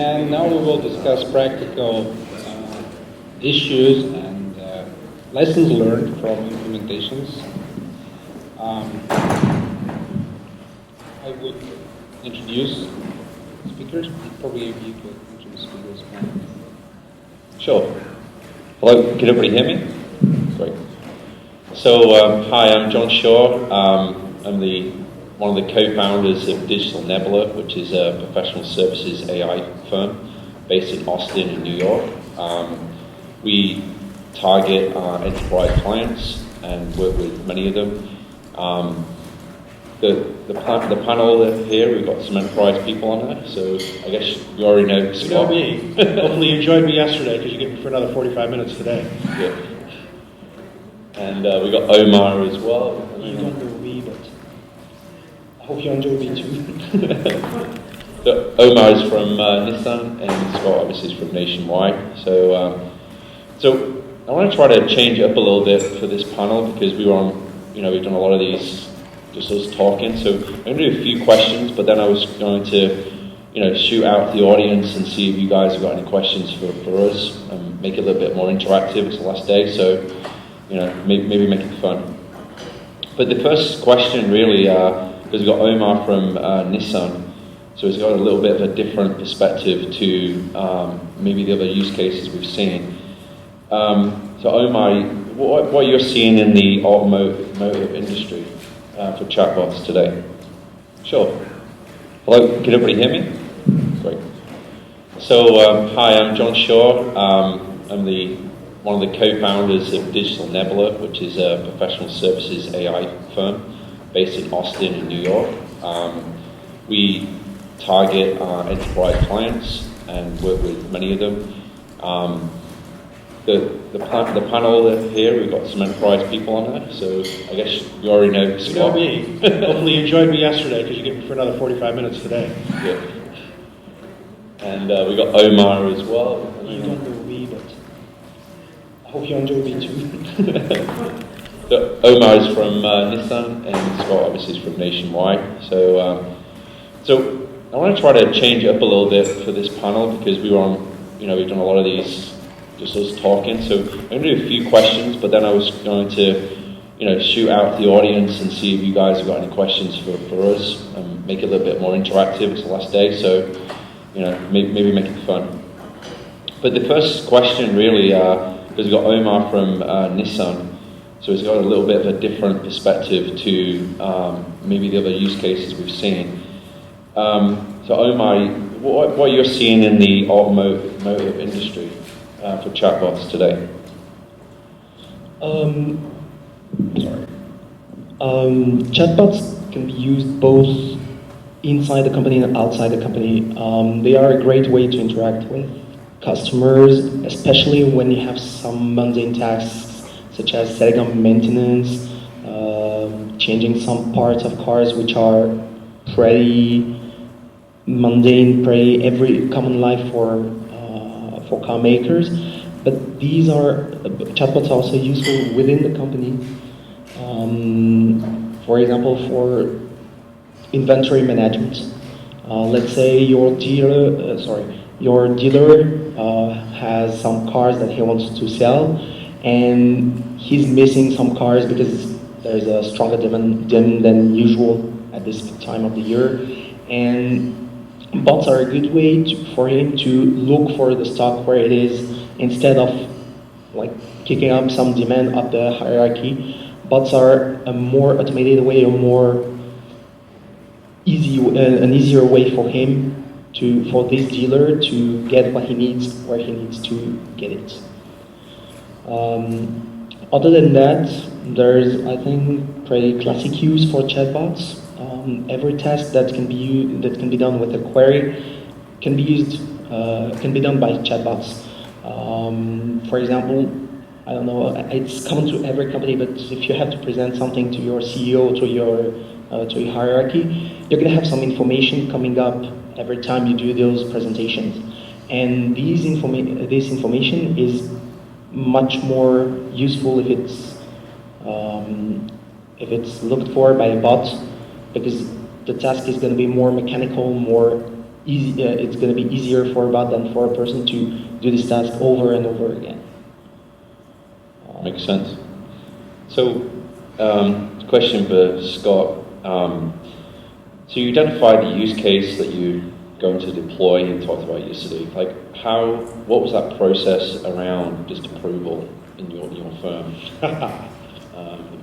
And now we will discuss practical issues and lessons learned from implementations. I would introduce speakers. Probably you could introduce speakers. Sure. Hello, can everybody hear me? Great. So, hi, I'm John Shaw. I'm one of the co-founders of Digital Nebula, which is a professional services AI firm based in Austin and New York. We target enterprise clients and work with many of them. The panel here, we've got some enterprise people on there, so I guess you already know Scott. You know me. Hopefully you enjoyed me yesterday, because you get me for another 45 minutes today. Yeah. And we got Omar as well. You don't know me, but I hope you enjoy me too. So Omar is from NISSAN, and Scott obviously is from Nationwide. So I want to try to change it up a little bit for this panel, because we've done a lot of these just us talking. So I'm going to do a few questions, but then I was going to, shoot out the audience and see if you guys have got any questions for us, and make it a little bit more interactive. It's the last day, so maybe make it fun. But the first question really, because we've got Omar from NISSAN, so he's got a little bit of a different perspective to maybe the other use cases we've seen. So Omar, what you're seeing in the automotive industry for chatbots today? Sure. Hello, can everybody hear me? Great. So hi, I'm John Shaw. I'm one of the co-founders of Digital Nebula, which is a professional services AI firm based in Austin and New York. We target enterprise clients and work with many of them. The panel here, we've got some enterprise people on there, so I guess you already know Scott. You know me. Hopefully you enjoyed me yesterday, because you get me for another 45 minutes today. Yeah. And we got Omar as well. You don't know me, but I hope you enjoy me too. So Omar is from NISSAN, and Scott obviously is from Nationwide. So I want to try to change it up a little bit for this panel, because we've done a lot of these just us talking. So I'm going to do a few questions, but then I was going to, shoot out the audience and see if you guys have got any questions for us, and make it a little bit more interactive. It's the last day, so maybe make it fun. But the first question really, because we've got Omar from NISSAN, so he's got a little bit of a different perspective to maybe the other use cases we've seen. So Omar, what you're seeing in the automotive industry for chatbots today? Chatbots can be used both inside the company and outside the company. They are a great way to interact with customers, especially when you have some mundane tasks, such as setting up maintenance, changing some parts of cars, which are pretty mundane, pretty every common life for car makers. But these chatbots are also useful within the company. For example, for inventory management. Let's say your dealer has some cars that he wants to sell, and he's missing some cars because there's a stronger demand than usual at this time of the year. And bots are a good way for him to look for the stock where it is, instead of kicking up some demand up the hierarchy. Bots are a more automated way, an easier way for him for this dealer to get what he needs where he needs to get it. Other than that, there's, I think, pretty classic use for chatbots. Every task that can be done with a query can be done by chatbots. For example, I don't know, it's common to every company, but if you have to present something to your CEO, to your hierarchy, you're going to have some information coming up every time you do those presentations. And this information is much more useful if it's looked for by a bot, because the task is going to be more mechanical, more it's going to be easier for a bot than for a person to do this task over and over again. Makes sense. So, question for Scott. So you identified the use case that you're going to deploy and talked about yesterday. Like, what was that process around just approval in your firm?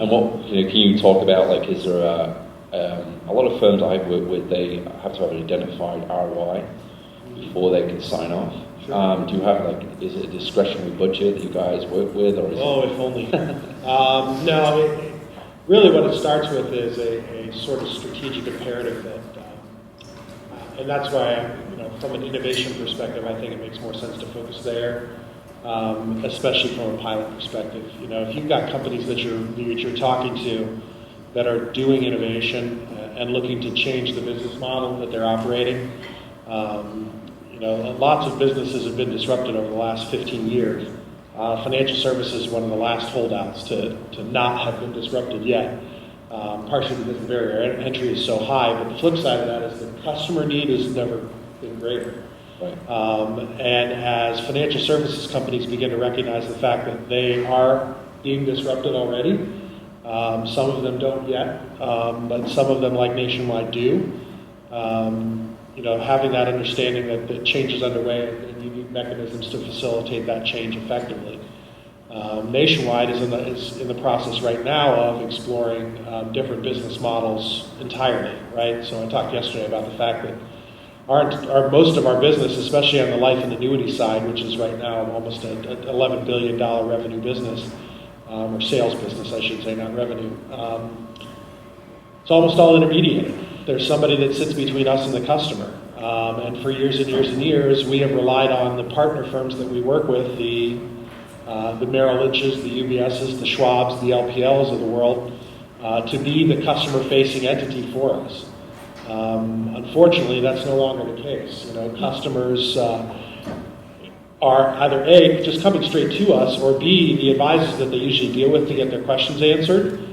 And what can you talk about? Like, is there a lot of firms I've worked with, they have to have an identified ROI before they can sign off. Sure. Do you have is it a discretionary budget that you guys work with, or is if only. No, really what it starts with is a sort of strategic imperative that, and that's why, from an innovation perspective, I think it makes more sense to focus there, especially from a pilot perspective. If you've got companies that you're talking to that are doing innovation and looking to change the business model that they're operating, lots of businesses have been disrupted over the last 15 years. Financial services is one of the last holdouts to not have been disrupted yet, partially because the barrier to entry is so high, but the flip side of that is the customer need has never been greater. Right. And as financial services companies begin to recognize the fact that they are being disrupted already, some of them don't yet, but some of them, like Nationwide, do. Having that understanding that the change is underway and you need mechanisms to facilitate that change effectively. Nationwide is in the process right now of exploring different business models entirely, right? So I talked yesterday about the fact that most of our business, especially on the life and annuity side, which is right now almost an $11 billion revenue business, or sales business, I should say, not revenue. It's almost all intermediated. There's somebody that sits between us and the customer. And for years and years and years, we have relied on the partner firms that we work with, the Merrill Lynch's, the UBS's, the Schwab's, the LPL's of the world, to be the customer-facing entity for us. Unfortunately, that's no longer the case. Customers are either A, just coming straight to us, or B, the advisors that they usually deal with to get their questions answered.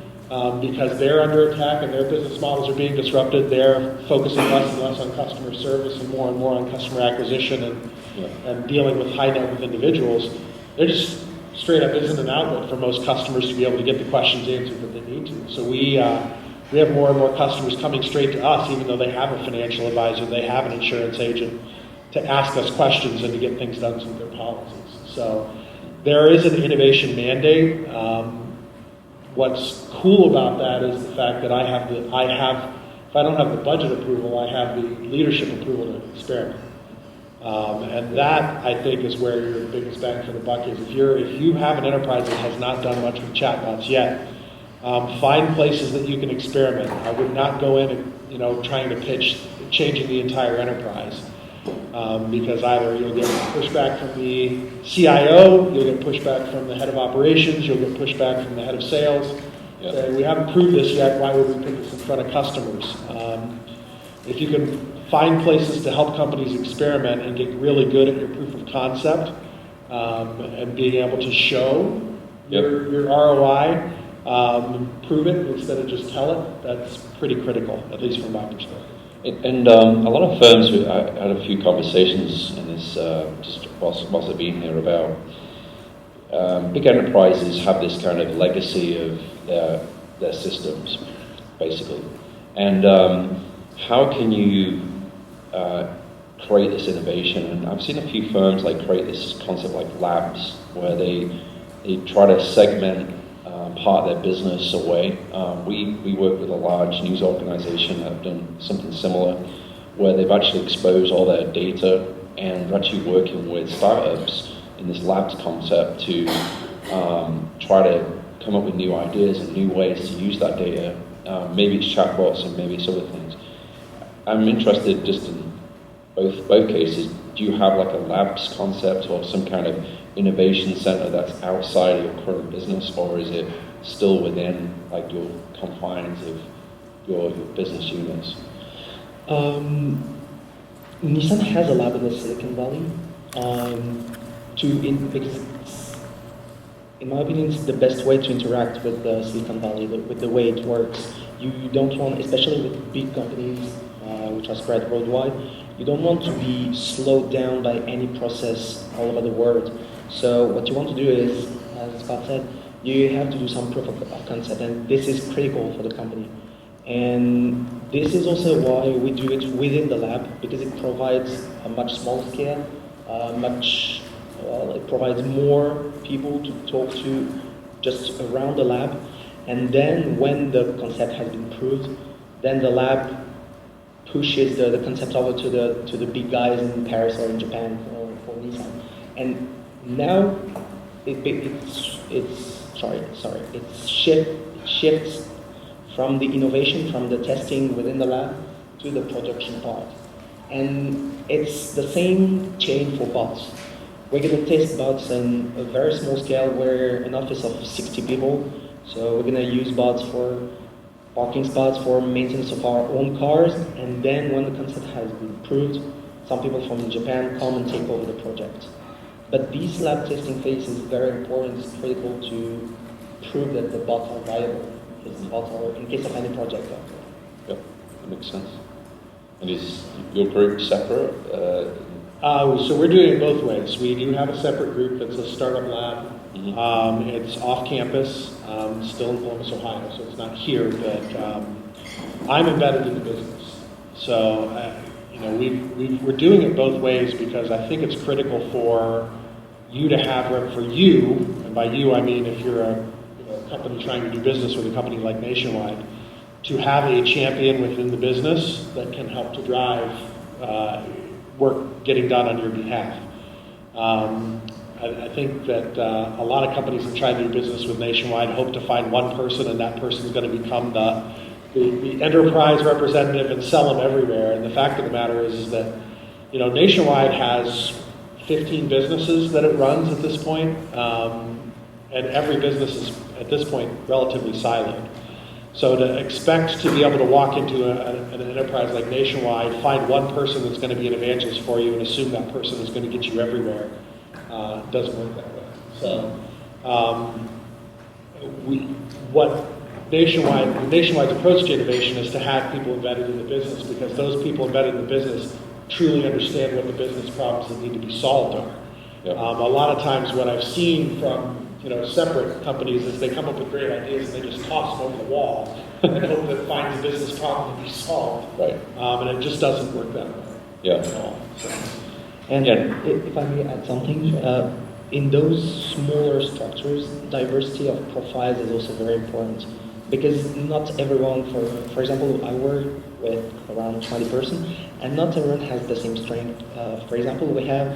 Because they're under attack and their business models are being disrupted, they're focusing less and less on customer service and more on customer acquisition and dealing with high net worth individuals. They're just straight up isn't an outlet for most customers to be able to get the questions answered that they need to. So we have more and more customers coming straight to us, even though they have a financial advisor, they have an insurance agent, to ask us questions and to get things done with their policies. So there is an innovation mandate. What's cool about that is the fact that if I don't have the budget approval, I have the leadership approval to experiment. And that, I think, is where your biggest bang for the buck is. If you have an enterprise that has not done much with chatbots yet, find places that you can experiment. I would not go in and trying to pitch changing the entire enterprise. Because either you'll get pushback from the CIO, you'll get pushback from the head of operations, you'll get pushback from the head of sales. Yep. Say, we haven't proved this yet, why would we put this in front of customers? If you can find places to help companies experiment and get really good at your proof of concept, and being able to show your ROI, prove it instead of just tell it, that's pretty critical, at least from my perspective. And a lot of firms, I had a few conversations in this, just whilst I've been here, about big enterprises have this kind of legacy of their systems, basically. And how can you create this innovation? And I've seen a few firms create this concept like labs, where they try to segment part of their business away. We work with a large news organization that have done something similar, where they've actually exposed all their data and they're actually working with startups in this labs concept to try to come up with new ideas and new ways to use that data. Maybe it's chatbots and maybe it's other things. I'm interested just in both cases. Do you have a labs concept or some kind of innovation center that's outside of your current business, or is it still within your confines of your business units? NISSAN has a lab in the Silicon Valley. Because in my opinion, it's the best way to interact with the Silicon Valley, with the way it works. You don't want, especially with big companies, which which are spread worldwide, you don't want to be slowed down by any process all over the world. So what you want to do is, as Scott said, you have to do some proof of concept, and this is critical for the company. And this is also why we do it within the lab, because it provides a much smaller scale, it provides more people to talk to just around the lab. And then when the concept has been proved, then the lab pushes the concept over to the big guys in Paris or in Japan for NISSAN. And now it shifts from the innovation, from the testing within the lab to the production part. And it's the same chain for bots. We're going to test bots on a very small scale. We're an office of 60 people, so we're going to use bots for parking spots, for maintenance of our own cars, and then when the concept has been proved, some people from Japan come and take over the project. But this lab testing phase is very important. It's critical to prove that the bots are viable, because the bots are in case of any project out there. Yep, that makes sense. And is your group separate? So we're doing it both ways. We do have a separate group that's a startup lab. Mm-hmm. It's off campus, still in Columbus, Ohio, so it's not here, but I'm embedded in the business. So, we're doing it both ways because I think it's critical for you to have, for you, and by you I mean if you're a company trying to do business with a company like Nationwide, to have a champion within the business that can help to drive work getting done on your behalf. I think that a lot of companies that try to do business with Nationwide hope to find one person, and that person is going to become the enterprise representative and sell them everywhere. And the fact of the matter is that Nationwide has 15 businesses that it runs at this point, and every business is at this point relatively siloed. So to expect to be able to walk into an enterprise like Nationwide, find one person that's going to be an evangelist for you and assume that person is going to get you everywhere, doesn't work that way. So what Nationwide's approach to innovation is to have people embedded in the business, because those people embedded in the business truly understand what the business problems that need to be solved are. Yep. A lot of times what I've seen from separate companies is they come up with great ideas and they just toss them over the wall and hope that it finds a business problem to be solved. Right. And it just doesn't work that way. Yeah. At all. So. And if I may add something, in those smaller structures, diversity of profiles is also very important, because not everyone, for example, I work with around 20 persons, and not everyone has the same strength. For example, we have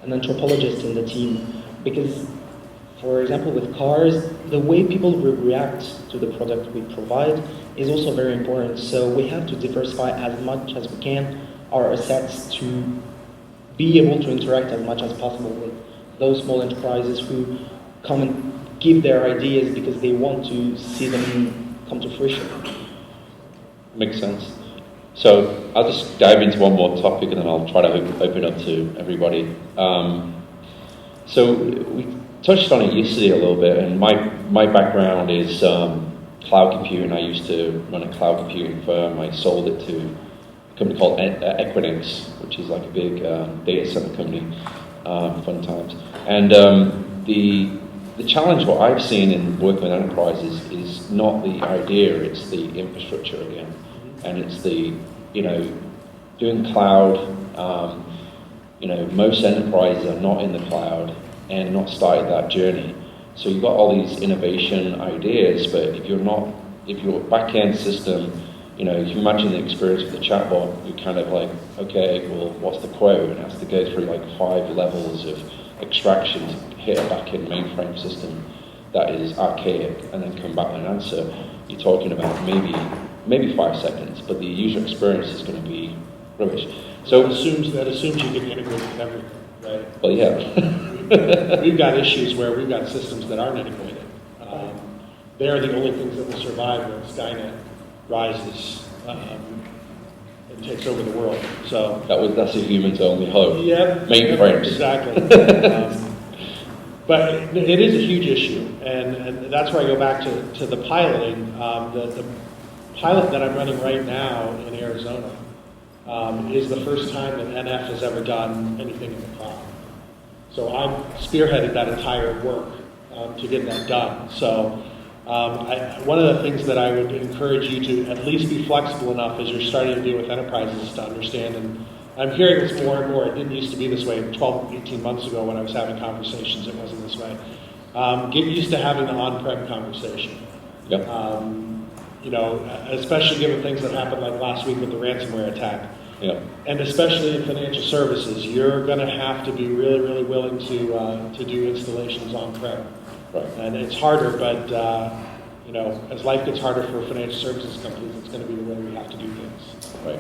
an anthropologist in the team, because, for example, with cars, the way people will react to the product we provide is also very important. So we have to diversify as much as we can our assets to be able to interact as much as possible with those small enterprises who come and give their ideas because they want to see them come to fruition. Makes sense. So I'll just dive into one more topic and then I'll try to open up to everybody. So we touched on it yesterday a little bit, and my background is cloud computing. I used to run a cloud computing firm. I sold it to a company called Equinix, which is like a big data center company. Fun times. And the challenge what I've seen in working with enterprises is not the idea, it's the infrastructure again. And it's the, doing cloud, most enterprises are not in the cloud and not started that journey. So you've got all these innovation ideas, but if your back-end system, if you imagine the experience with the chatbot, you're kind of like, okay, well, what's the quote? And it has to go through like 5 levels of extraction to hit a back-end mainframe system that is archaic and then come back with an answer. You're talking about maybe 5 seconds, but the user experience is going to be rubbish. So that assumes you can integrate with everything, right? Well, yeah. We've got issues where we've got systems that aren't integrated. They're the only things that will survive when Skynet rises and takes over the world. So that's a human's only hope. Yeah, mainframes. Exactly. But it is a huge issue, and that's where I go back to the piloting. The pilot that I'm running right now in Arizona, is the first time that NF has ever done anything in the cloud. So I spearheaded that entire work to get that done. So one of the things that I would encourage you to at least be flexible enough as you're starting to deal with enterprises to understand, and I'm hearing this more and more, it didn't used to be this way 12, 18 months ago when I was having conversations, it wasn't this way. Get used to having the on-prem conversation. Yep. You know, especially given things that happened like last week with the ransomware attack. Yep. And especially in financial services, you're going to have to be really, really willing to do installations on-prem. Right. And it's harder, but you know, as life gets harder for financial services companies, it's going to be the way we have to do things. Right.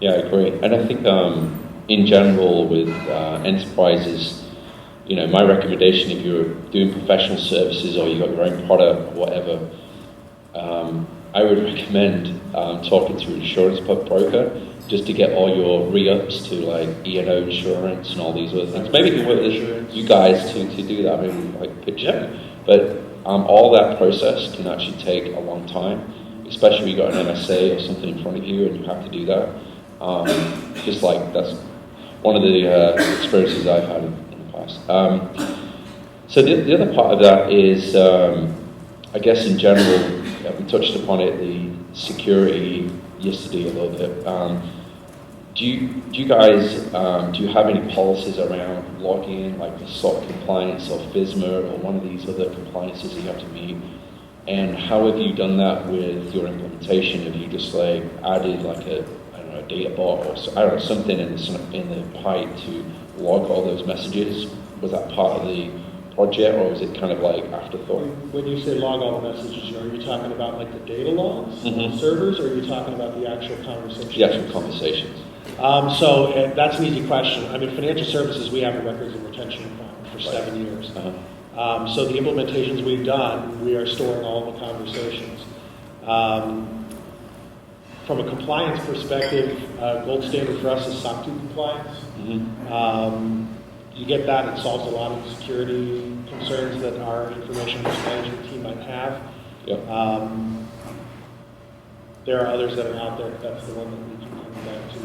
Yeah, I agree. And I think in general with enterprises, you know, my recommendation if you're doing professional services or you've got your own product or whatever, I would recommend talking to an insurance broker just to get all your re-ups to like E&O insurance and all these other things. Maybe you can work with you guys to do that, maybe like pitch it. But all that process can actually take a long time, especially if you've got an MSA or something in front of you and you have to do that. Just like that's one of the experiences I've had in the past. So the other part of that is, I guess in general, we touched upon it, the security yesterday a little bit. Do you guys do you have any policies around logging in, like the SOC compliance or FISMA or one of these other compliances that you have to meet? And how have you done that with your implementation? Have you just like added like a data bot or something in the pipe to log all those messages? Was that part of the project, or was it kind of like afterthought? When you say log all the messages, are you talking about like the data logs, Mm-hmm. servers, or are you talking about the actual conversations? The actual conversations. So that's an easy question. I mean, financial services, we have a records and retention requirement for 7 years. Uh-huh. So the implementations we've done, we are storing all the conversations. From a compliance perspective, gold standard for us is SOC 2 compliance. Mm-hmm. You get that, it solves a lot of security concerns that our information risk management team might have. Yep. There are others that are out there, but that's the one that we can come back to.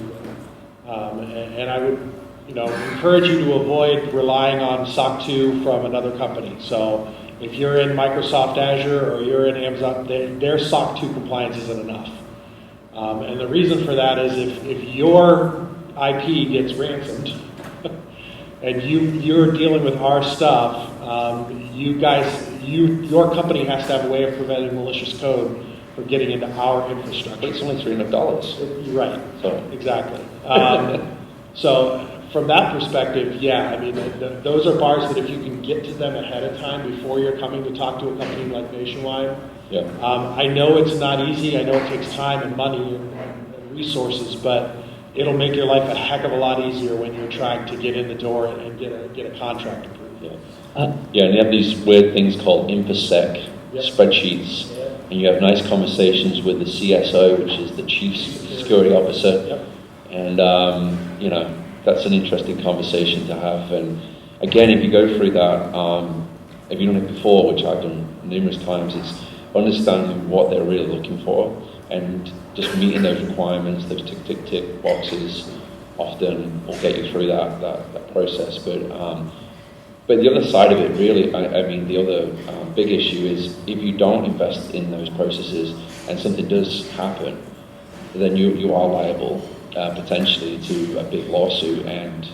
And I would, encourage you to avoid relying on SOC 2 from another company. So if you're in Microsoft Azure or you're in Amazon, their SOC 2 compliance isn't enough. And the reason for that is if your IP gets ransomed and you're dealing with our stuff, your company has to have a way of preventing malicious code from getting into our infrastructure. But it's only $300. Right. So exactly. So from that perspective, yeah, I mean, those are bars that if you can get to them ahead of time before you're coming to talk to a company like Nationwide. yeah. I know it's not easy. I know it takes time and money and resources, but it'll make your life a heck of a lot easier when you're trying to get in the door and get a contract approved. Yeah. Yeah, and you have these weird things called InfoSec Yep. spreadsheets, and you have nice conversations with the CSO, which is the Chief Security Officer, Yep. and that's an interesting conversation to have. And again, if you go through that, if you've done it before, which I've done numerous times, it's understanding what they're really looking for and just meeting those requirements, those tick boxes often will get you through that process. But the other side of it, really, I mean, the other big issue is if you don't invest in those processes and something does happen, then you are liable potentially to a big lawsuit, and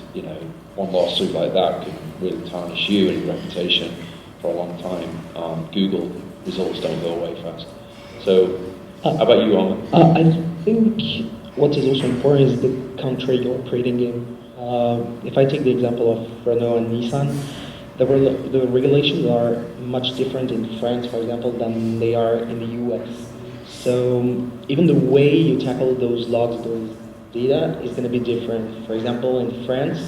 one lawsuit like that could really tarnish you and your reputation for a long time. Google results don't go away fast. So, how about you, Omar? I think what is also important is the country you're operating in. If I take the example of Renault and Nissan, the regulations are much different in France, for example, than they are in the US. So even the way you tackle those logs, those data, is going to be different. For example, in France,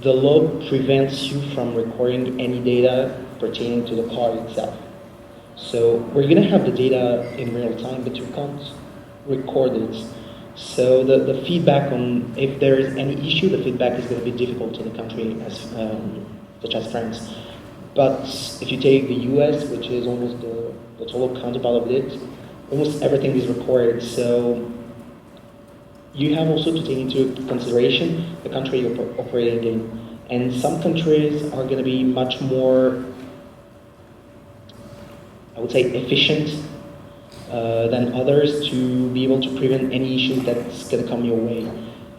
the law prevents you from recording any data pertaining to the car itself. So we're going to have the data in real time, but you can't record it. So the feedback on if there is any issue, the feedback is going to be difficult to the country such as France. But if you take the US, which is almost the total counterpart of it, almost everything is recorded. So you have also to take into consideration the country you're operating in. And some countries are going to be much more, I would say, efficient than others to be able to prevent any issues that's going to come your way.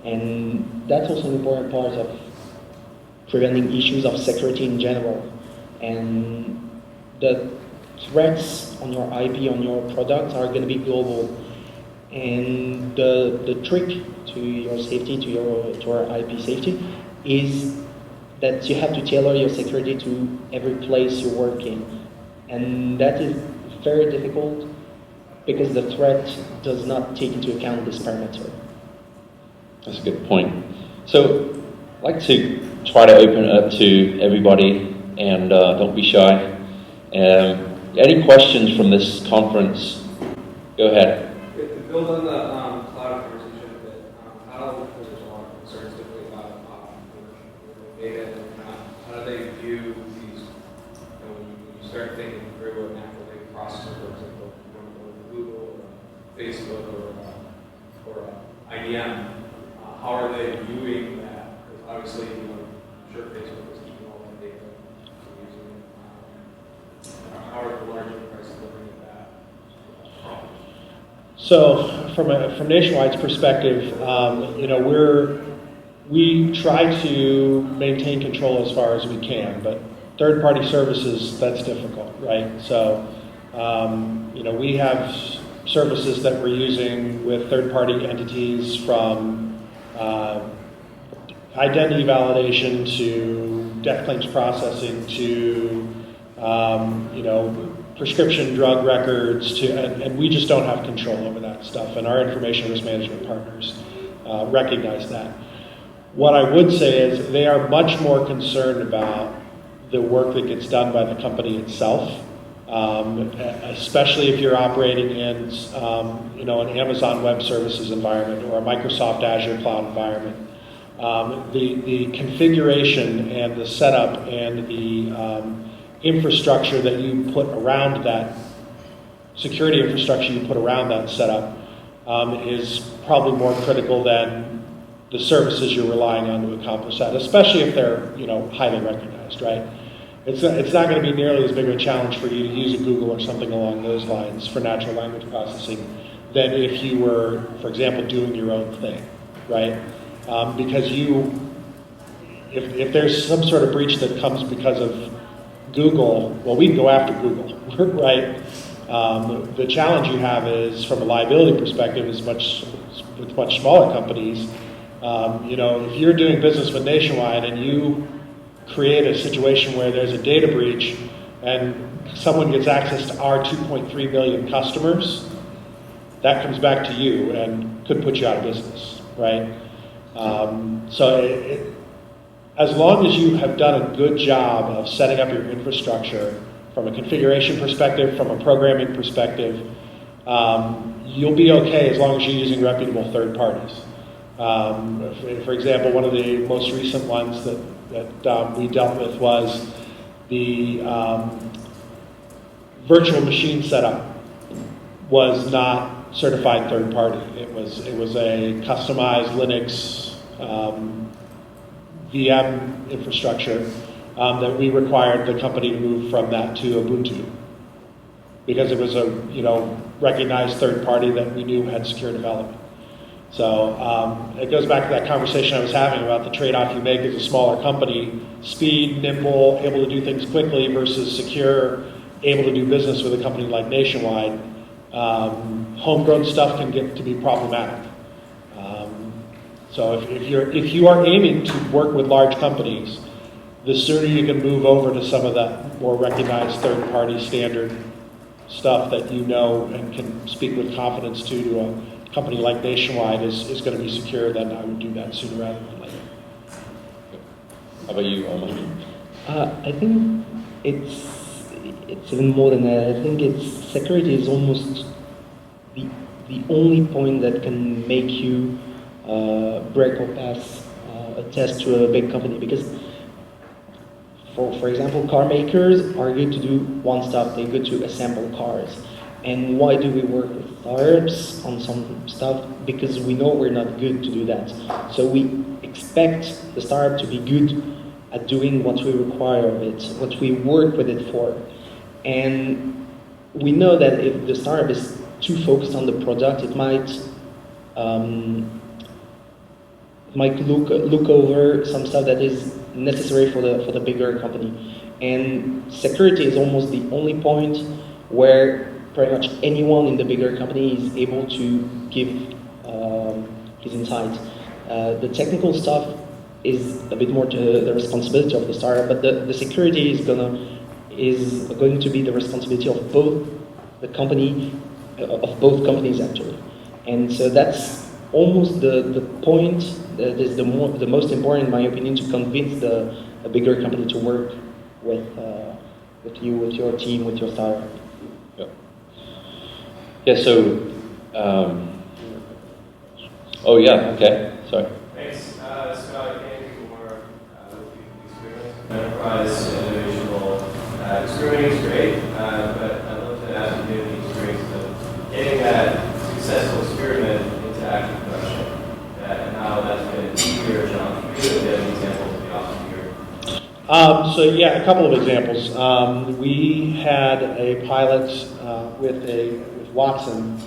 And that's also an important part of preventing issues of security in general. And the threats on your IP, on your products are going to be global. And the trick to your safety, to our IP safety, is that you have to tailor your security to every place you work in. And that is very difficult because the threat does not take into account this parameter. That's a good point. So I'd like to try to open it up to everybody, and don't be shy. Any questions from this conference? Go ahead. To build on the cloud conversation a bit, how, because there's a lot of concerns typically about data, and how do they view these, when you start thinking through an actual data processor, for example, Google or Facebook or IBM, how are they viewing that? Because obviously, I'm sure Facebook is keeping all that data and using it. How are the large enterprises looking at that? So, from Nationwide's perspective, we try to maintain control as far as we can, but third-party services, that's difficult, right? So, we have services that we're using with third-party entities, from identity validation to death claims processing to prescription drug records, and we just don't have control over that stuff, and our information risk management partners recognize that. What I would say is they are much more concerned about the work that gets done by the company itself, especially if you're operating in an Amazon Web Services environment or a Microsoft Azure cloud environment. The configuration and the setup and the infrastructure that you put around that, security infrastructure you put around that setup, is probably more critical than the services you're relying on to accomplish that, especially if they're highly recognized, right? It's not going to be nearly as big of a challenge for you to use a Google or something along those lines for natural language processing than if you were, for example, doing your own thing, right? Because if there's some sort of breach that comes because of Google, well, we can go after Google, right? The challenge you have is, from a liability perspective, is with much smaller companies. If you're doing business with Nationwide and you create a situation where there's a data breach and someone gets access to our 2.3 million customers, that comes back to you and could put you out of business, right? As long as you have done a good job of setting up your infrastructure from a configuration perspective, from a programming perspective, you'll be okay as long as you're using reputable third parties. For example, one of the most recent ones that we dealt with was the virtual machine setup was not certified third party. It was a customized Linux VM infrastructure that we required the company to move from that to Ubuntu, because it was a recognized third party that we knew had secure development. So it goes back to that conversation I was having about the trade-off you make as a smaller company: speed, nimble, able to do things quickly, versus secure, able to do business with a company like Nationwide. Homegrown stuff can get to be problematic. So if you are aiming to work with large companies, the sooner you can move over to some of that more recognized third-party standard stuff that you know and can speak with confidence to a company like Nationwide is going to be secure, then I would do that sooner rather than later. How about you, Omar? I think it's even more than that. I think security is almost the only point that can make you break or pass a test to a big company, because for example, car makers are good to do one stuff. They're good to assemble cars. And why do we work with startups on some stuff? Because we know we're not good to do that. So we expect the startup to be good at doing what we require of it, what we work with it for. And we know that if the startup is too focused on the product, it might look over some stuff that is necessary for the bigger company. And security is almost the only point where pretty much anyone in the bigger company is able to give his insights. The technical stuff is a bit more to the responsibility of the startup, but the security is going to be the responsibility of both the company, of both companies actually. And so that's almost the point that is the most important, in my opinion, to convince a bigger company to work with you, with your team, with your startup. Yeah, so, oh yeah, okay, sorry. Thanks. Scott, can you more experience? Enterprise individual experience is great, but I'd love to ask you the experience of getting that successful experiment into active production, and how that's been easier or challenging for you. If you have any examples, it'd be awesome to hear. So yeah, a couple of examples. We had a pilot with Watson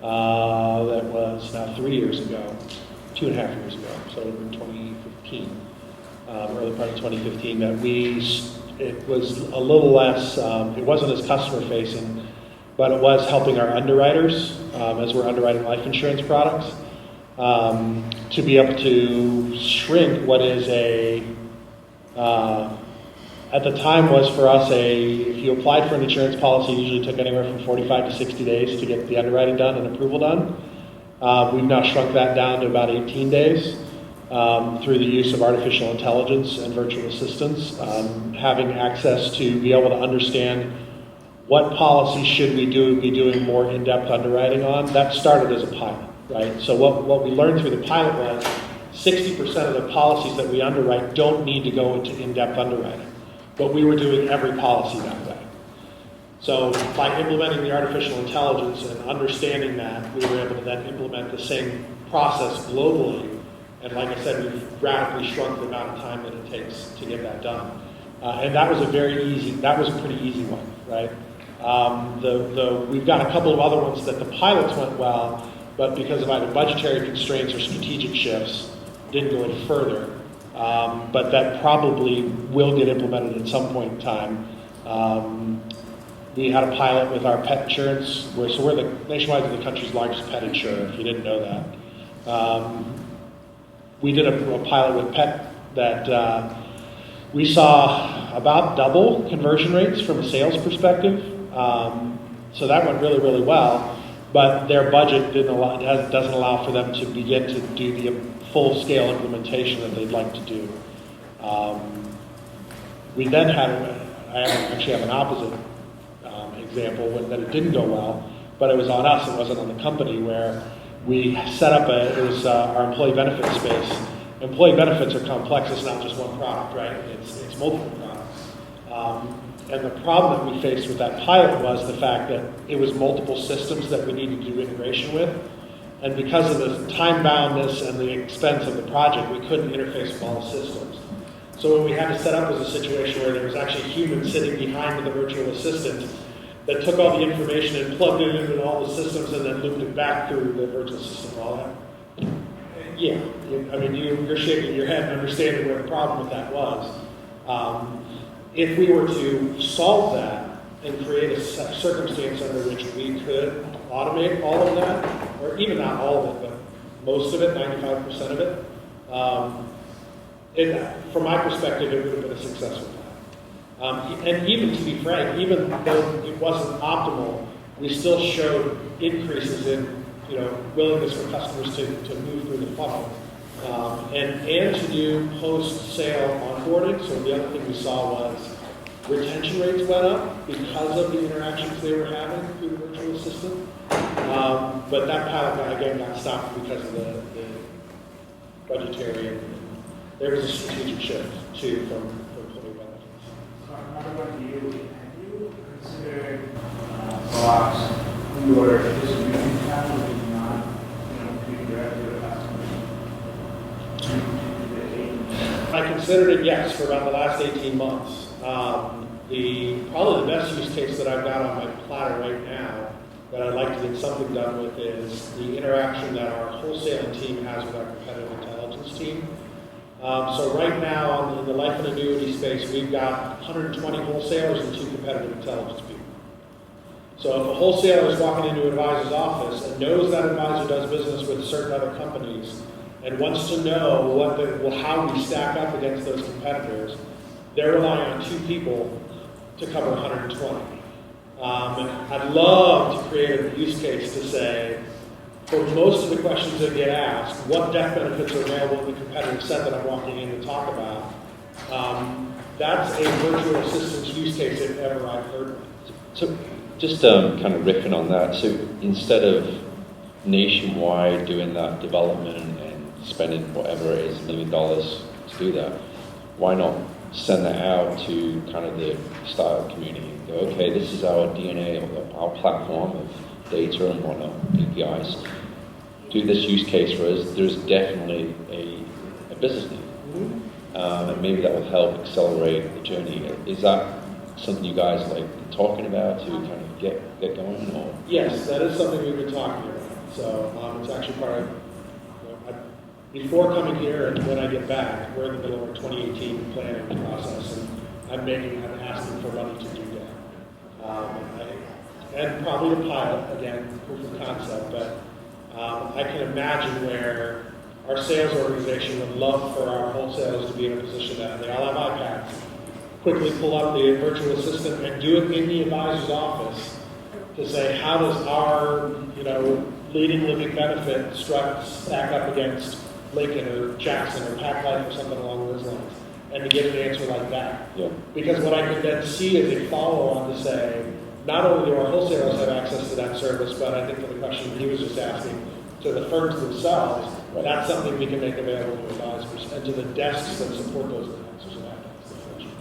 that was now 3 years ago, 2.5 years ago, so in 2015, early part of 2015, that it was a little less, it wasn't as customer facing, but it was helping our underwriters, as we're underwriting life insurance products, to be able to shrink what is at the time was for us if you applied for an insurance policy, it usually took anywhere from 45 to 60 days to get the underwriting done and approval done. We've now shrunk that down to about 18 days through the use of artificial intelligence and virtual assistants, having access to be able to understand what policy should we be doing more in-depth underwriting on. That started as a pilot, right? So what we learned through the pilot was 60% of the policies that we underwrite don't need to go into in-depth underwriting. But we were doing every policy that way. So by implementing the artificial intelligence and understanding that, we were able to then implement the same process globally. And like I said, we've radically shrunk the amount of time that it takes to get that done. And that was a pretty easy one, right? We've got a couple of other ones that the pilots went well, but because of either budgetary constraints or strategic shifts, didn't go any further. But that probably will get implemented at some point in time. We had a pilot with our pet insurance, so we're nationwide the country's largest pet insurer, if you didn't know that. We did a pilot with pet that we saw about double conversion rates from a sales perspective. So that went really, really well, but their budget doesn't allow for them to begin to do the full-scale implementation that they'd like to do. We then I actually have an opposite example that it didn't go well, but it was on us, it wasn't on the company, where we set up it was our employee benefits space. Employee benefits are complex, it's not just one product, right? It's multiple products. And the problem that we faced with that pilot was the fact that it was multiple systems that we needed to do integration with. And because of the time boundness and the expense of the project, we couldn't interface with all the systems. So what we had to set up was a situation where there was actually humans sitting behind the virtual assistant that took all the information and plugged it into all the systems and then looped it back through the virtual system. All that. Yeah, I mean, you're shaking your head and understanding where the problem with that was. If we were to solve that and create a circumstance under which we could automate all of that, or even not all of it, but most of it, 95% of it, from my perspective, it would have been a successful plan. And even to be frank, even though it wasn't optimal, we still showed increases in willingness for customers to move through the funnel. And to do post-sale onboarding. So the other thing we saw was retention rates went up because of the interactions they were having through the virtual assistant. But that pilot, again, got stopped because of the budgetary, and there was a strategic shift, too, from employee benefits. So another one to you. Have you considered blocks your distribution channel is not, competing directly with customers? I considered it, yes, for about the last 18 months. Probably the best use case that I've got on my platter right now that I'd like to get something done with is the interaction that our wholesaling team has with our competitive intelligence team. So right now in the life and annuity space, we've got 120 wholesalers and 2 competitive intelligence people. So if a wholesaler is walking into an advisor's office and knows that advisor does business with certain other companies and wants to know how we stack up against those competitors, they're relying on 2 people to cover 120. I'd love to create a use case to say, for most of the questions that get asked, what death benefits are available in the competitive set that I'm walking in to talk about? That's a virtual assistance use case if ever I've heard of it. So just kind of riffing on that, so instead of nationwide doing that development and spending whatever it is, $1 million to do that, why not send that out to kind of the startup community and go, okay, this is our DNA, our platform of data and whatnot, APIs. Do this use case for us. There's definitely a business need. Mm-hmm. And maybe that will help accelerate the journey. Is that something you guys like talking about to kind of get going? Or? Yes, that is something we've been talking about. So it's actually part of, before coming here and when I get back, we're in the middle of our 2018 planning process, and I'm asking for money to do that. And probably to pilot, again, proof of concept, but I can imagine where our sales organization would love for our wholesalers to be in a position that they all have iPads, quickly pull up the virtual assistant and do it in the advisor's office to say, how does our, leading living benefit stack up against Lincoln or Jackson or Pac Life or something along those lines, and to get an answer like that. Yeah. Because what I can then see is a follow-on to say, not only do our wholesalers have access to that service, but I think for the question he was just asking, to the firms themselves, right. That's something we can make available to advisors and to the desks that support those advisors. And that's the question.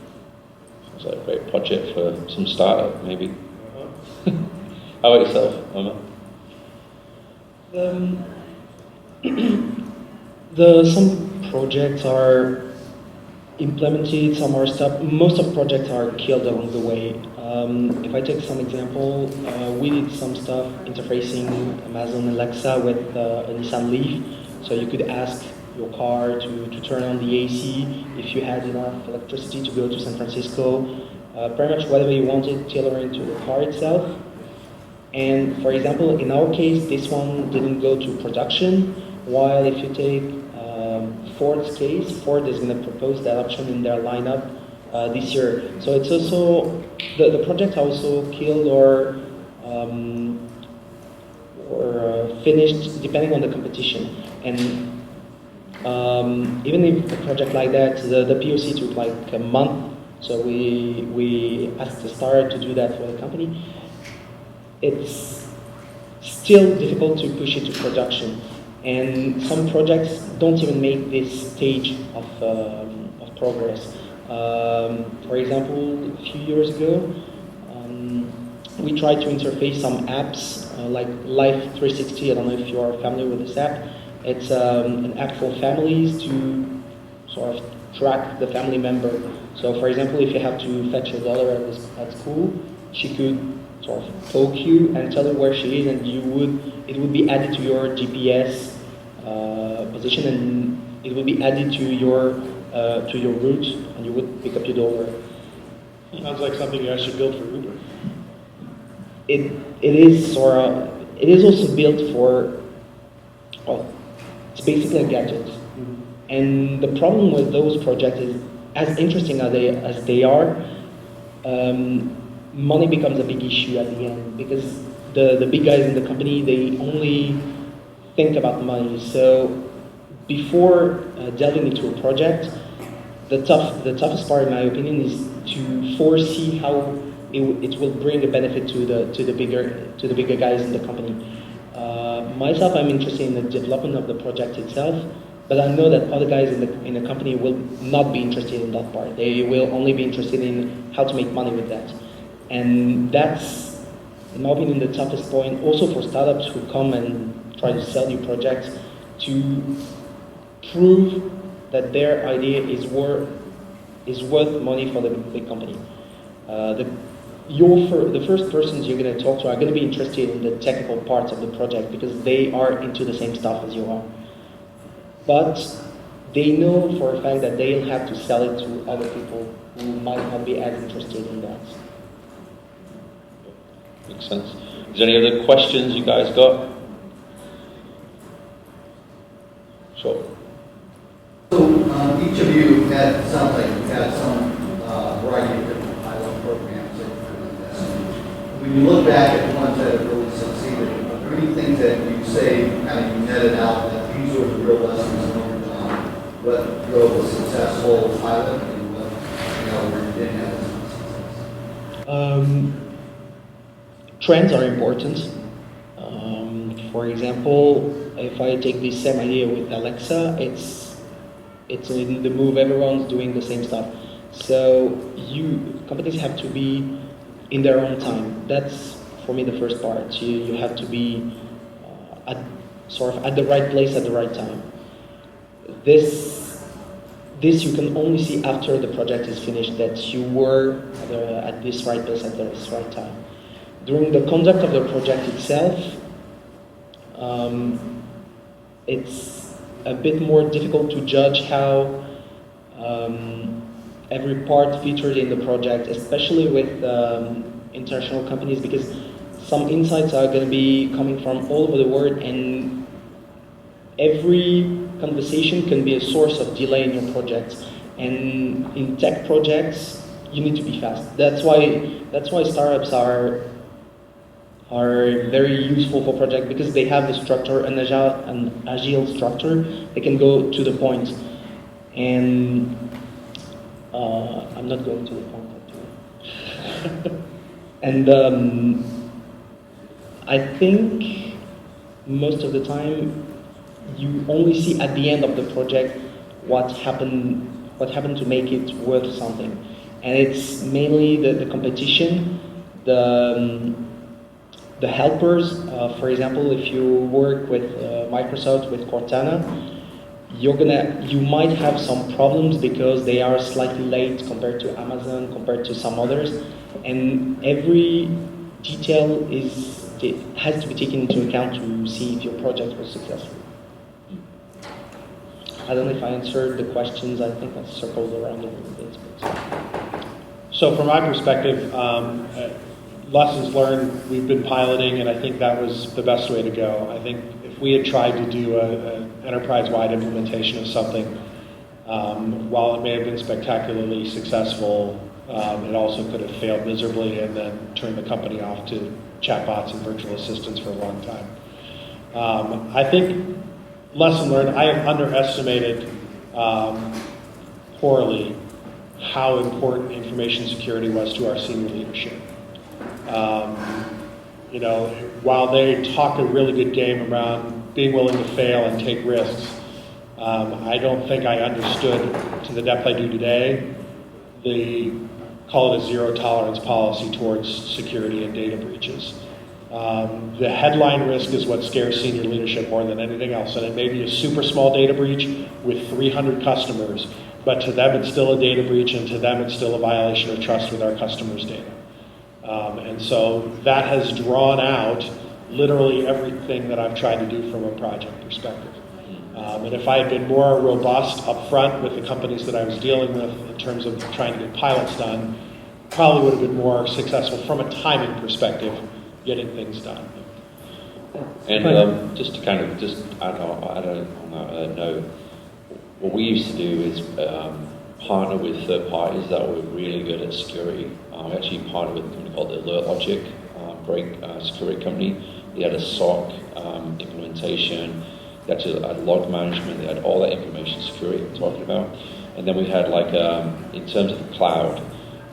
Sounds like a great project for some startup, maybe. Uh-huh. How about yourself, Omar? Some projects are implemented, some are stopped. Most of projects are killed along the way. If I take some example, we did some stuff interfacing Amazon Alexa with a Nissan Leaf, so you could ask your car to turn on the AC if you had enough electricity to go to San Francisco. Pretty much whatever you wanted, tailoring to the car itself. And for example, in our case, this one didn't go to production, while if you take Ford's case, Ford is going to propose that option in their lineup this year. So it's also, the projects are also killed or finished depending on the competition. And even if a project like that, the POC took like a month, so we asked the startup to do that for the company. It's still difficult to push it to production. And some projects don't even make this stage of progress. For example, a few years ago, we tried to interface some apps like Life 360. I don't know if you are familiar with this app. It's an app for families to sort of track the family member. So, for example, if you have to fetch your daughter at school, she could sort of poke you and tell you where she is, and it would be added to your GPS position, and it would be added to your route, and you would pick up your daughter. Sounds like something you actually built for Uber. It is also built for, well, it's basically a gadget. Mm-hmm. And the problem with those projects is, as interesting as they are, money becomes a big issue at the end, because the big guys in the company, they only think about money. So before delving into a project, the toughest part, in my opinion, is to foresee how it will bring a benefit to the bigger guys in the company. Myself, I'm interested in the development of the project itself, but I know that other guys in the company will not be interested in that part. They will only be interested in how to make money with that. And that's in my opinion, the toughest point, also for startups who come and try to sell you projects, to prove that their idea is worth money for the big company. The first persons you're going to talk to are going to be interested in the technical parts of the project because they are into the same stuff as you are. But they know for a fact that they'll have to sell it to other people who might not be as interested in that. Makes sense. Is there any other questions you guys got? Sure. So each of you sounds like you've had some variety of different pilot programs that you've been investing in. When you look back at the ones that have really succeeded, are there any things that you say kind of you netted out that these were the real lessons learned on what drove a successful pilot and what, where you didn't have as much success? Trends are important. For example, if I take this same idea with Alexa, it's in the move, everyone's doing the same stuff. So companies have to be in their own time. That's, for me, the first part. You have to be at the right place at the right time. This you can only see after the project is finished, that you were at this right place at this right time. During the conduct of the project itself, it's a bit more difficult to judge how every part featured in the project, especially with international companies, because some insights are going to be coming from all over the world, and every conversation can be a source of delay in your project. And in tech projects, you need to be fast. That's why startups are very useful for projects, because they have the structure, an agile structure. They can go to the point. And I'm not going to the point actually. And I think most of the time you only see at the end of the project what happened to make it worth something. And it's mainly the competition, the helpers. For example, if you work with Microsoft, with Cortana, you might have some problems because they are slightly late compared to Amazon, compared to some others, and every detail has to be taken into account to see if your project was successful. I don't know if I answered the questions. I think I circled around a little bit. So from my perspective, lessons learned, we've been piloting, and I think that was the best way to go. I think if we had tried to do an enterprise-wide implementation of something, while it may have been spectacularly successful, it also could have failed miserably and then turned the company off to chatbots and virtual assistants for a long time. I think, lesson learned, I have underestimated poorly how important information security was to our senior leadership. While they talk a really good game around being willing to fail and take risks, I don't think I understood to the depth I do today call it a zero tolerance policy towards security and data breaches. The headline risk is what scares senior leadership more than anything else, and it may be a super small data breach with 300 customers, but to them it's still a data breach, and to them it's still a violation of trust with our customers' data. And so that has drawn out literally everything that I've tried to do from a project perspective. And if I had been more robust up front with the companies that I was dealing with in terms of trying to get pilots done, probably would have been more successful from a timing perspective, getting things done. And just to kind of add on that note, what we used to do is partner with third parties that were really good at security. We actually partnered with a company called AlertLogic, great security company. They had a SOC implementation, they actually had log management, they had all that information security we're talking about. And then we had in terms of the cloud,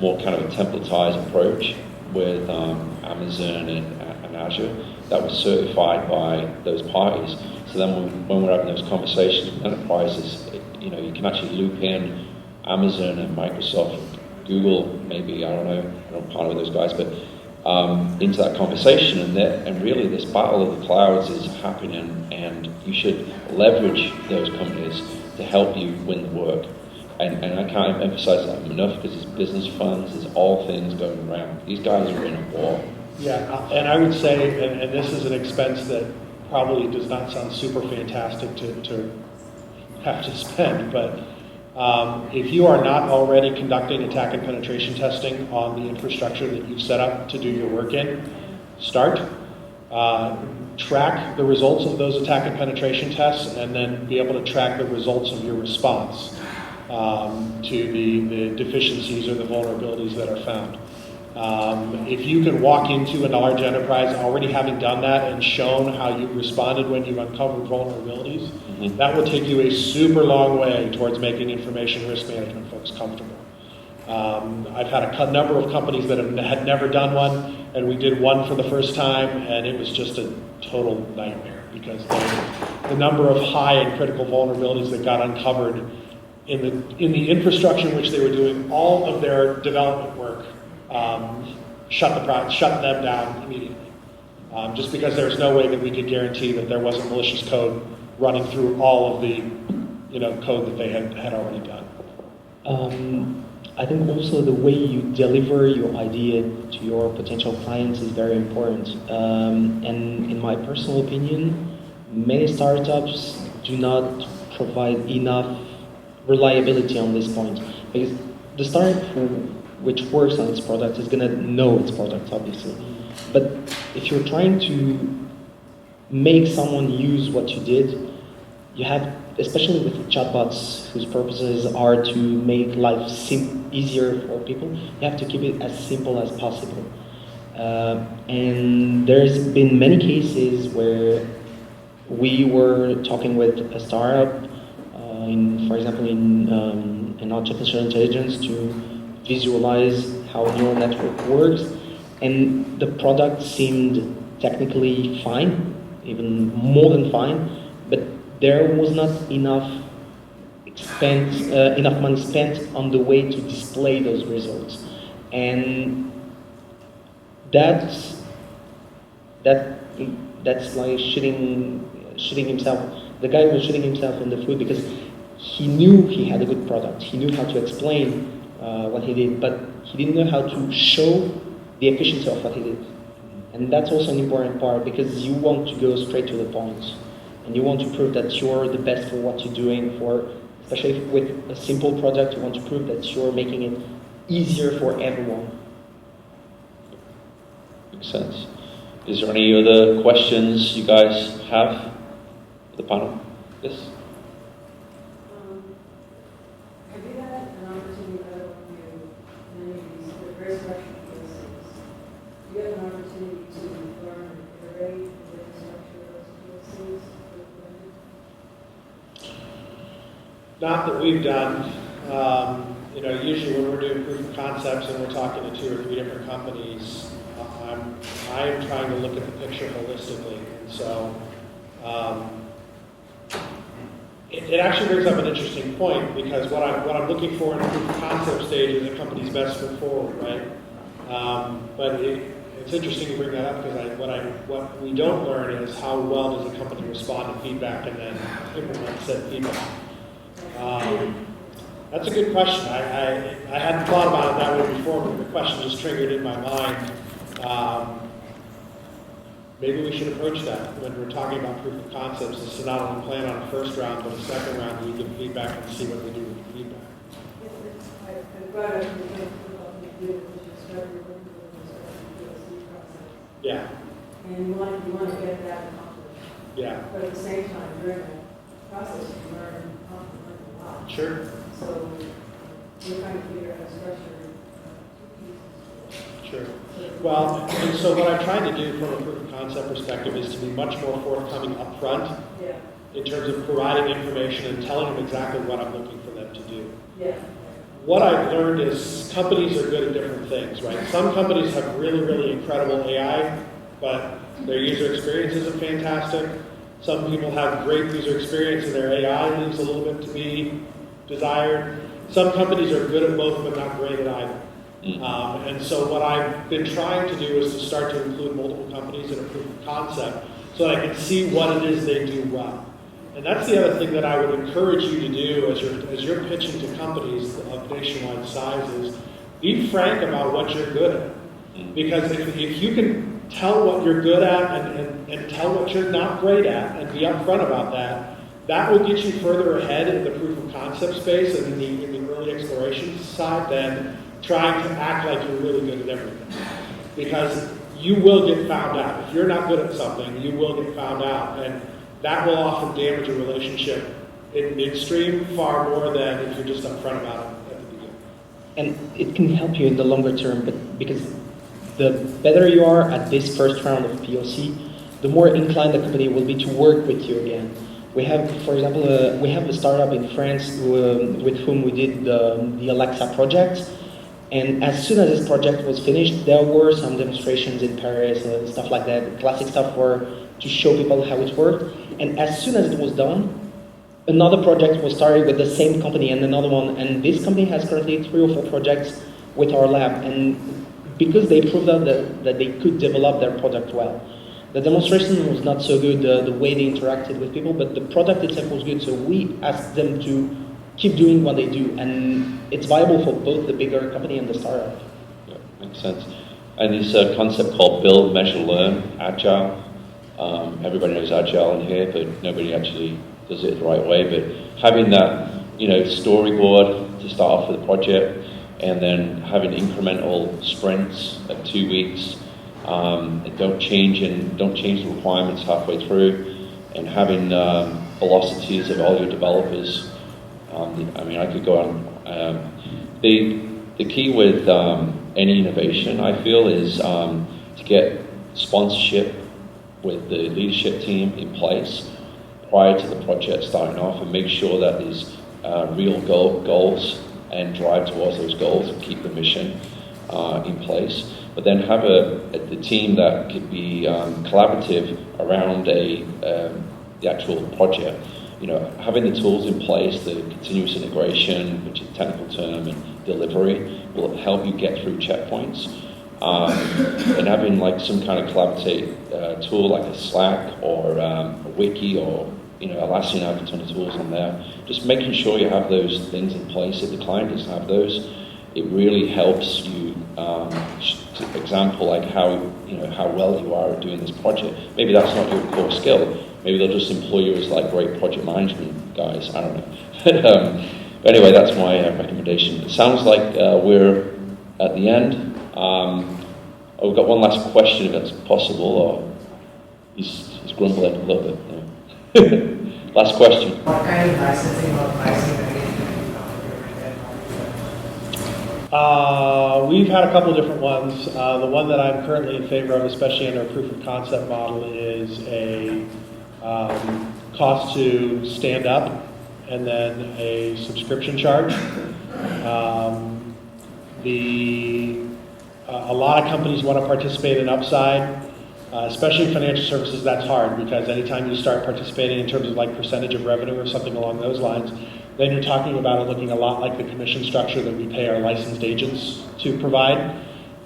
more kind of a templatized approach with Amazon and Azure that was certified by those parties. So then when we're having those conversations with enterprises, you can actually loop in Amazon and Microsoft, Google, maybe, I don't know, I don't partner with those guys, but into that conversation, and really this battle of the clouds is happening, and you should leverage those companies to help you win the work. And I can't emphasize that enough, because it's business funds, it's all things going around. These guys are in a war. Yeah, and I would say, and this is an expense that probably does not sound super fantastic to have to spend, but if you are not already conducting attack and penetration testing on the infrastructure that you've set up to do your work in, start. Track the results of those attack and penetration tests, and then be able to track the results of your response to the deficiencies or the vulnerabilities that are found. If you can walk into a large enterprise already having done that and shown how you responded when you've uncovered vulnerabilities, that will take you a super long way towards making information risk management folks comfortable. I've had a number of companies that had never done one, and we did one for the first time, and it was just a total nightmare, because the number of high and critical vulnerabilities that got uncovered in the infrastructure in which they were doing all of their development work shut them down immediately. Just because there's no way that we could guarantee that there wasn't malicious code running through all of the code that they had already done. I think also the way you deliver your idea to your potential clients is very important. And in my personal opinion, many startups do not provide enough reliability on this point. Because the startup which works on its product is going to know its product, obviously. But if you're trying to make someone use what you did, you have, especially with chatbots whose purposes are to make life easier for people, you have to keep it as simple as possible. And there's been many cases where we were talking with a startup, for example, in artificial intelligence, to visualize how a neural network works, and the product seemed technically fine, even more than fine, but there was not enough money spent on the way to display those results, and that's like shooting himself. The guy was shooting himself in the foot, because he knew he had a good product. He knew how to explain what he did, but he didn't know how to show the efficiency of what he did. And that's also an important part, because you want to go straight to the point. And you want to prove that you're the best for what you're doing, especially with a simple product, you want to prove that you're making it easier for everyone. Makes sense. Is there any other questions you guys have for the panel? Yes? Have you had an opportunity to review many of these very structured cases? Do you have an opportunity to learn and iterate the structure of those cases? Not that we've done. Usually when we're doing proof of concepts and we're talking to 2 or 3 different companies, I am trying to look at the picture holistically. And so it actually brings up an interesting point, because what I'm looking for in a proof of concept stage is a company's best foot forward, right? But it's interesting to bring that up, because what we don't learn is how well does a company respond to feedback and then implement said feedback. That's a good question. I hadn't thought about it that way before, but the question just triggered in my mind. Maybe we should approach that when we're talking about proof of concepts, is to not only plan on a first round, but a second round, we give feedback and see what they do with the feedback. Yeah. And you want to get that accomplished. Yeah. But at the same time, during that process, you learn a lot. Sure. So we're trying to figure out a structure. Sure. Well, and so what I'm trying to do from a proof of concept perspective is to be much more forthcoming up front in terms of providing information and telling them exactly what I'm looking for them to do. Yeah. What I've learned is companies are good at different things, right? Some companies have really, really incredible AI, but their user experience isn't fantastic. Some people have great user experience and their AI leaves a little bit to be desired. Some companies are good at both, but not great at either. And so what I've been trying to do is to start to include multiple companies in a proof of concept so that I can see what it is they do well. And that's the other thing that I would encourage you to do as you're pitching to companies of nationwide sizes. Be frank about what you're good at. Because if you can tell what you're good at and tell what you're not great at and be upfront about that, that will get you further ahead in the proof of concept space and in the early exploration side than trying to act like you're really good at everything. Because you will get found out. If you're not good at something, you will get found out. And that will often damage a relationship in midstream far more than if you're just upfront about it at the beginning. And it can help you in the longer term, but because the better you are at this first round of POC, the more inclined the company will be to work with you again. We have, for example, we have a startup in France with whom we did the Alexa project. And as soon as this project was finished, there were some demonstrations in Paris and stuff like that, classic stuff where to show people how it worked. And as soon as it was done, another project was started with the same company and another one. And this company has currently 3 or 4 projects with our lab. And because they proved out that they could develop their product well. The demonstration was not so good, the way they interacted with people, but the product itself was good. So we asked them to keep doing what they do. And it's viable for both the bigger company and the startup. Yeah, makes sense. And this concept called build, measure, learn, agile. Everybody knows agile in here, but nobody actually does it the right way. But having that, storyboard to start off with the project, and then having incremental sprints at 2 weeks, and don't change the requirements halfway through, and having velocities of all your developers. I could go on. The key with any innovation, I feel, is to get sponsorship with the leadership team in place prior to the project starting off, and make sure that there's real goals and drive towards those goals and keep the mission in place. But then have the team that could be collaborative around the actual project. Having the tools in place, the continuous integration, which is a technical term, and delivery will help you get through checkpoints. And having like some kind of collaborative tool like a Slack or a wiki or Atlassian have a ton of tools on there. Just making sure you have those things in place. If the client doesn't have those, it really helps you. For example, like how well you are at doing this project. Maybe that's not your core skill. Maybe they'll just employ you as like great project management guys. I don't know. But anyway, that's my recommendation. It sounds like we're at the end. We've got one last question, if that's possible, or he's grumbling a little bit. Last question. What kind of licensing or pricing we've had a couple of different ones. The one that I'm currently in favor of, especially under a proof of concept model, is a cost to stand up and then a subscription charge. A lot of companies want to participate in upside. Especially in financial services, that's hard because anytime you start participating in terms of like percentage of revenue or something along those lines, then you're talking about it looking a lot like the commission structure that we pay our licensed agents to provide.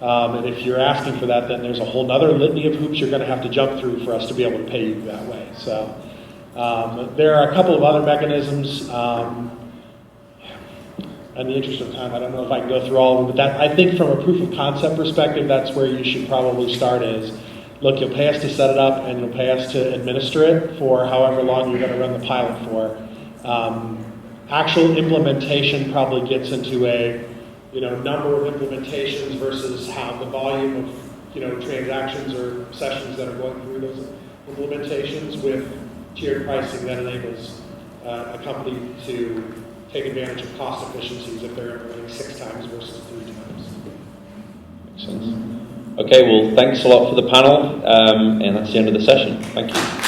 And if you're asking for that, then there's a whole other litany of hoops you're going to have to jump through for us to be able to pay you that way. So there are a couple of other mechanisms. In the interest of time, I don't know if I can go through all of them, but I think from a proof of concept perspective, that's where you should probably start is, look, you'll pay us to set it up and you'll pay us to administer it for however long you're going to run the pilot for. Actual implementation probably gets into a number of implementations versus how the volume of transactions or sessions that are going through those implementations with tiered pricing that enables a company to take advantage of cost efficiencies if they're implementing 6 times versus 3 times. Makes sense. Okay, well, thanks a lot for the panel, and that's the end of the session. Thank you.